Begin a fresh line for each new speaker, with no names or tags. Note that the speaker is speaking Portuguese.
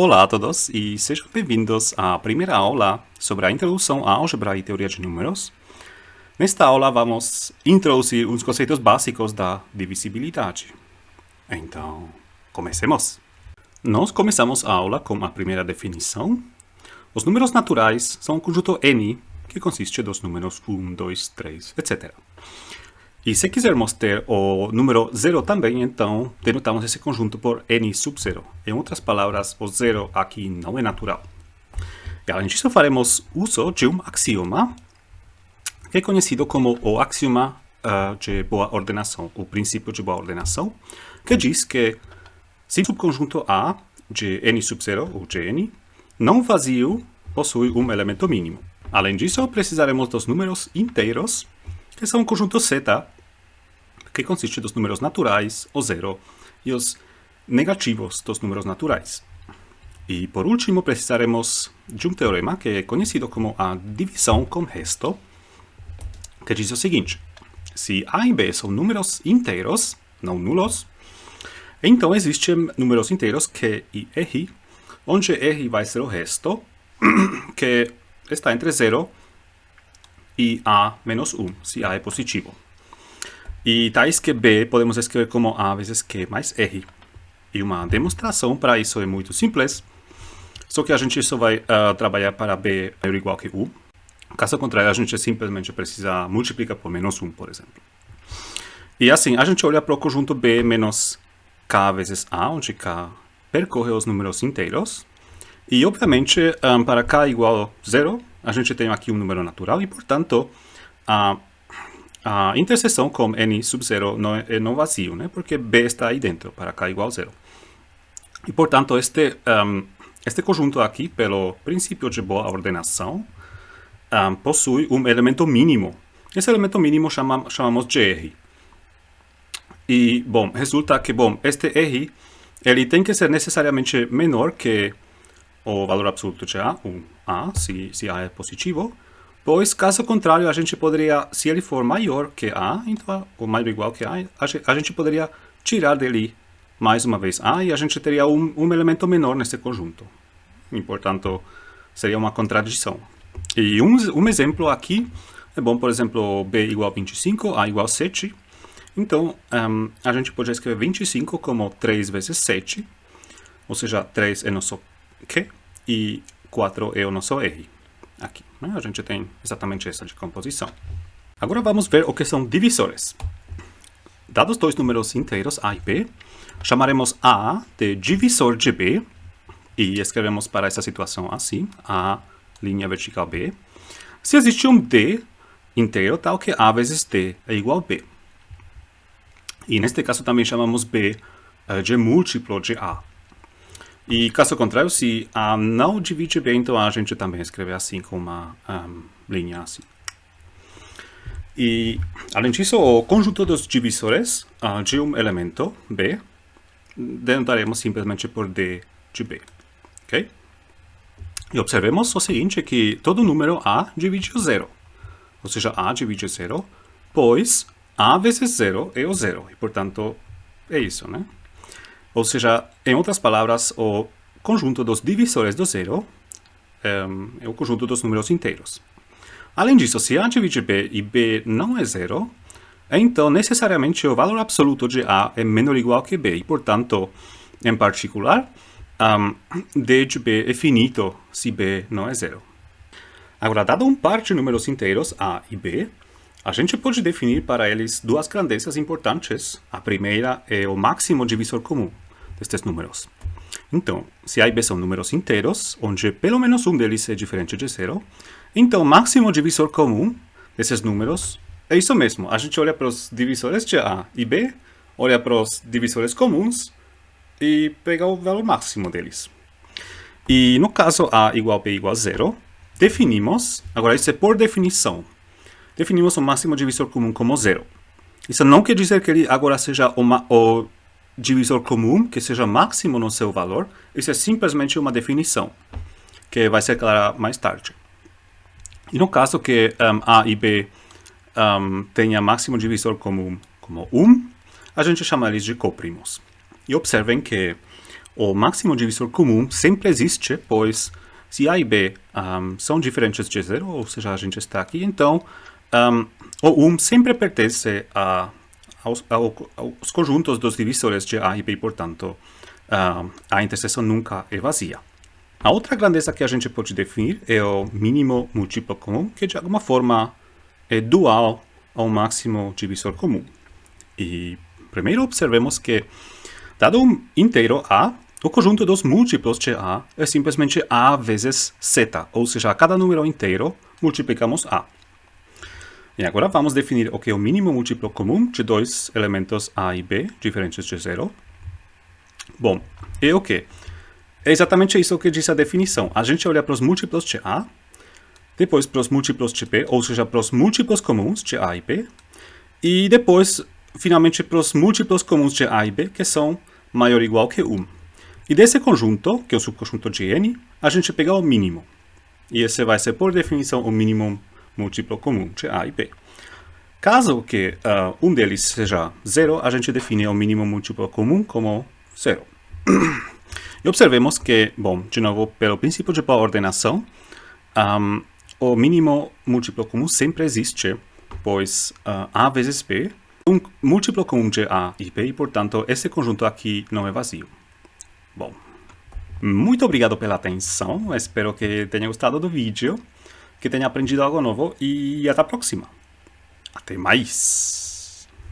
Olá a todos e sejam bem-vindos à primeira aula sobre a introdução à álgebra e teoria de números. Nesta aula vamos introduzir os conceitos básicos da divisibilidade. Então, comecemos! Nós começamos a aula com a primeira definição. Os números naturais são um conjunto N, que consiste dos números 1, 2, 3, etc. E se quisermos ter o número 0 também, então denotamos esse conjunto por n sub 0. Em outras palavras, o 0 aqui não é natural. E além disso, faremos uso de um axioma, que é conhecido como o axioma de boa ordenação, o princípio de boa ordenação, que diz que se o subconjunto A de n sub 0, ou de n, não vazio possui um elemento mínimo. Além disso, precisaremos dos números inteiros, que são o conjunto Z, que consiste dos números naturais, o zero, e os negativos dos números naturais. E por último, precisaremos de um teorema que é conhecido como a divisão com resto, que diz o seguinte: se A e B são números inteiros, não nulos, então existem números inteiros Q e R, onde R vai ser o resto, que está entre 0 e A menos 1, se A é positivo. E tais que B podemos escrever como A vezes Q mais R. E uma demonstração para isso é muito simples, só que a gente só vai trabalhar para B maior ou igual que 1. Caso contrário, a gente simplesmente precisa multiplicar por menos 1, por exemplo. E assim, a gente olha para o conjunto B menos K vezes A, onde K percorre os números inteiros. E, obviamente, para K igual a 0, a gente tem aqui um número natural e, portanto, a interseção com n sub 0 não é não vazio, né? Porque B está aí dentro, para K igual a 0. E, portanto, este conjunto aqui, pelo princípio de boa ordenação, possui um elemento mínimo. Esse elemento mínimo chamamos de R. E, bom, resulta que, este R, ele tem que ser necessariamente menor que o valor absoluto de A, A, se A é positivo, pois, caso contrário, a gente poderia, se ele for maior que A, então, ou maior ou igual que a gente poderia tirar dele mais uma vez A e a gente teria um elemento menor nesse conjunto. E, portanto, seria uma contradição. E um exemplo aqui é bom, por exemplo, B igual a 25, A igual a 7. Então, a gente pode escrever 25 como 3 vezes 7, ou seja, 3 é nosso Q e 4 é o nosso R. Aqui, né? A gente tem exatamente essa decomposição. Agora vamos ver o que são divisores. Dados dois números inteiros, A e B, chamaremos A de divisor de B, e escrevemos para essa situação assim, A, linha vertical B, se existe um D inteiro tal que A vezes D é igual a B. E neste caso também chamamos B de múltiplo de A. E caso contrário, se A não divide B, então a gente também escreve assim, com uma linha assim. E, além disso, o conjunto dos divisores de um elemento B, denotaremos simplesmente por D de B. Okay? E observemos o seguinte, que todo número A divide o zero. Ou seja, A divide 0, pois A vezes 0 é o 0. E, portanto, é isso, né? Ou seja, em outras palavras, o conjunto dos divisores do zero é o conjunto dos números inteiros. Além disso, se A divide B e B não é zero, então necessariamente o valor absoluto de A é menor ou igual que B. E, portanto, em particular, D de B é finito se B não é zero. Agora, dado um par de números inteiros, A e B, a gente pode definir para eles duas grandezas importantes. A primeira é o máximo divisor comum destes números. Então, se A e B são números inteiros, onde pelo menos um deles é diferente de zero, então o máximo divisor comum desses números é isso mesmo. A gente olha para os divisores de A e B, olha para os divisores comuns e pega o valor máximo deles. E no caso A igual a B igual a 0, definimos, agora isso é por definição, definimos o máximo divisor comum como 0. Isso não quer dizer que ele agora seja o divisor comum, que seja máximo no seu valor. Isso é simplesmente uma definição, que vai ser clara mais tarde. E no caso que A e B tenha máximo divisor comum como 1, a gente chama eles de coprimos. E observem que o máximo divisor comum sempre existe, pois se A e B são diferentes de zero, ou seja, a gente está aqui, então o 1 sempre pertence aos conjuntos dos divisores de A e B, portanto, a interseção nunca é vazia. A outra grandeza que a gente pode definir é o mínimo múltiplo comum, que de alguma forma é dual ao máximo divisor comum. E primeiro observemos que, dado um inteiro A, o conjunto dos múltiplos de A é simplesmente A vezes Z, ou seja, a cada número inteiro multiplicamos A. E agora vamos definir o que é o mínimo múltiplo comum de dois elementos A e B, diferentes de zero. Bom, é o quê? É exatamente isso que diz a definição. A gente olha para os múltiplos de A, depois para os múltiplos de B, ou seja, para os múltiplos comuns de A e B, e depois, finalmente, para os múltiplos comuns de A e B, que são maior ou igual que 1. E desse conjunto, que é o subconjunto de N, a gente pega o mínimo. E esse vai ser, por definição, o mínimo múltiplo comum de A e B. Caso que um deles seja zero, a gente define o mínimo múltiplo comum como zero. E observemos que, bom, de novo, pelo princípio de boa ordenação, o mínimo múltiplo comum sempre existe, pois A vezes B é um múltiplo comum de A e B, e, portanto, esse conjunto aqui não é vazio. Bom, muito obrigado pela atenção, espero que tenha gostado do vídeo, que tenha aprendido algo novo, e até a próxima. Até mais!